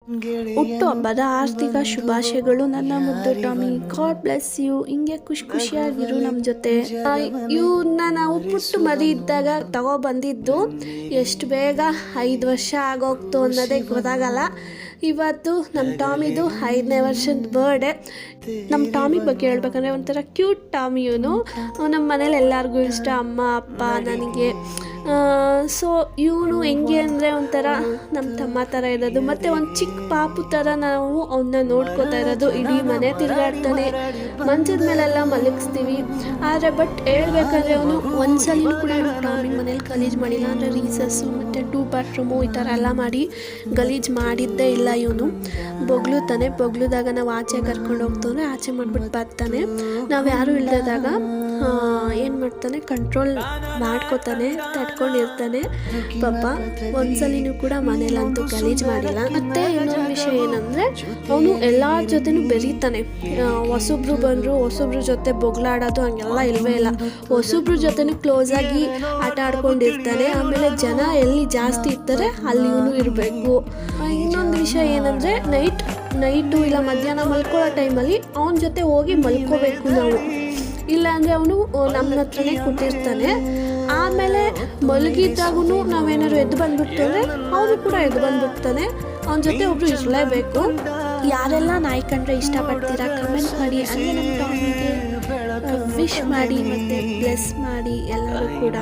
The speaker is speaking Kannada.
ಹುಟ್ಟುಹಬ್ಬದ ಆರ್ಥಿಕ ಶುಭಾಶಯಗಳು ನನ್ನ ಮುದ್ದು ಟಾಮಿ. God bless you. ಹಿಂಗೆ ಖುಷಿಯಾಗಿರು ನಮ್ಮ ಜೊತೆ. ಇವನ್ನ ನಾವು ಪುಟ್ಟು ಮರಿ ಇದ್ದಾಗ ತಗೊಬಂದಿದ್ದು ಎಷ್ಟು ಬೇಗ 5 ವರ್ಷ ಆಗೋಗ್ತು ಅನ್ನೋದೇ ಗೊತ್ತಾಗಲ್ಲ. ಇವತ್ತು ನಮ್ಮ ಟಾಮಿದು 5ನೇ ವರ್ಷದ ಬರ್ಡೇ. ನಮ್ಮ ಟಾಮಿ ಬಗ್ಗೆ ಹೇಳ್ಬೇಕಂದ್ರೆ ಒಂಥರ ಕ್ಯೂಟ್ ಟಾಮಿ. ಇವನು ನಮ್ಮ ಮನೇಲಿ ಎಲ್ಲರಿಗೂ ಇಷ್ಟ, ಅಮ್ಮ ಅಪ್ಪ ನನಗೆ. ಸೊ ಇವನು ಹೆಂಗೆ ಅಂದರೆ ಒಂಥರ ನಮ್ಮ ತಮ್ಮ ಥರ ಇರೋದು, ಮತ್ತು ಒಂದು ಚಿಕ್ಕ ಪಾಪು ಥರ ನಾವು ಅವನ್ನ ನೋಡ್ಕೋತಾ ಇರೋದು. ಇಡೀ ಮನೆ ತಿರುಗಾಡ್ತಾನೆ, ಮಂಚದ ಮೇಲೆಲ್ಲ ಮಲಗಿಸ್ತೀವಿ. ಆದರೆ ಬಟ್ ಹೇಳ್ಬೇಕಂದ್ರೆ ಅವನು ಒಂದ್ಸಲಿನೂ ಕೂಡ ನಮ್ಮ ಟಾಮಿ ಮನೇಲಿ ಗಲೀಜು ಮಾಡಿಲ್ಲ. ಅಂದರೆ ರೀಸಸ್ಸು ಮತ್ತು 2 ಬಾತ್ರೂಮು ಈ ಥರ ಎಲ್ಲ ಮಾಡಿ ಗಲೀಜು ಮಾಡಿದ್ದೇ ಇಲ್ಲ. ಇವನು ಬೊಗ್ಲುದಾಗ ನಾವು ಆಚೆ ಕರ್ಕೊಂಡು ಹೋಗ್ತಂದ್ರೆ ಆಚೆ ಮಾಡಿಬಿಟ್ಟು ಬರ್ತಾನೆ. ನಾವು ಯಾರೂ ಇಲ್ಲದಾಗ ಏನು ಮಾಡ್ತಾನೆ, ಕಂಟ್ರೋಲ್ ಮಾಡ್ಕೋತಾನೆ, ತಡ್ಕೊಂಡಿರ್ತಾನೆ ಪಾಪ. ಒಂದ್ಸಲಿನೂ ಕೂಡ ಮನೇಲಂತೂ ಗಲೀಜು ಮಾಡಿಲ್ಲ. ಮತ್ತು ಇನ್ನೊಂದು ವಿಷಯ ಏನಂದರೆ ಅವನು ಎಲ್ಲರ ಜೊತೆನೂ ಬೆರೀತಾನೆ. ಹೊಸೊಬ್ರು ಬಂದರು ಹೊಸೊಬ್ರ ಜೊತೆ ಬೊಗ್ಲಾಡೋದು ಹಂಗೆಲ್ಲ ಇಲ್ಲವೇ ಇಲ್ಲ. ಹೊಸೊಬ್ರ ಜೊತೆನೂ ಕ್ಲೋಸಾಗಿ ಆಟ ಆಡ್ಕೊಂಡಿರ್ತಾನೆ. ಆಮೇಲೆ ಜನ ಎಲ್ಲಿ ಜಾಸ್ತಿ ಇರ್ತಾರೆ ಅಲ್ಲಿ ಇವನು ಇರಬೇಕು. ಇನ್ನೊಂದು ವಿಷಯ ಏನಂದರೆ ನೈಟು ಇಲ್ಲ ಮಧ್ಯಾಹ್ನ ಮಲ್ಕೊಳ್ಳೋ ಟೈಮಲ್ಲಿ ಅವನ ಜೊತೆ ಹೋಗಿ ಮಲ್ಕೋಬೇಕು ನಾವು. ಇಲ್ಲಾಂದರೆ ಅವನು ನಮ್ಮ ಹತ್ರನೇ ಕೂತಿರ್ತಾನೆ. ಆಮೇಲೆ ಮಲಗಿದ್ದಾಗೂ ನಾವೇನಾದ್ರು ಎದ್ದು ಬಂದುಬಿಟ್ಟು ಅಂದರೆ ಅವನು ಕೂಡ ಎದ್ದು ಬಂದುಬಿಡ್ತಾನೆ. ಅವನ ಜೊತೆ ಒಬ್ಬರು ಇರಲೇಬೇಕು. ಯಾರೆಲ್ಲ ನಾಯಿ ಕಂಡ್ರೆ ಇಷ್ಟಪಡ್ತೀರಾ ಕಮೆಂಟ್ ಮಾಡಿ. ಹಾಗೆ ನಮ್ಮ ಟಾಮಿಗೆ ವಿಶ್ ಮಾಡಿ ಮತ್ತು ಬ್ಲೆಸ್ ಮಾಡಿ ಎಲ್ಲರೂ ಕೂಡ.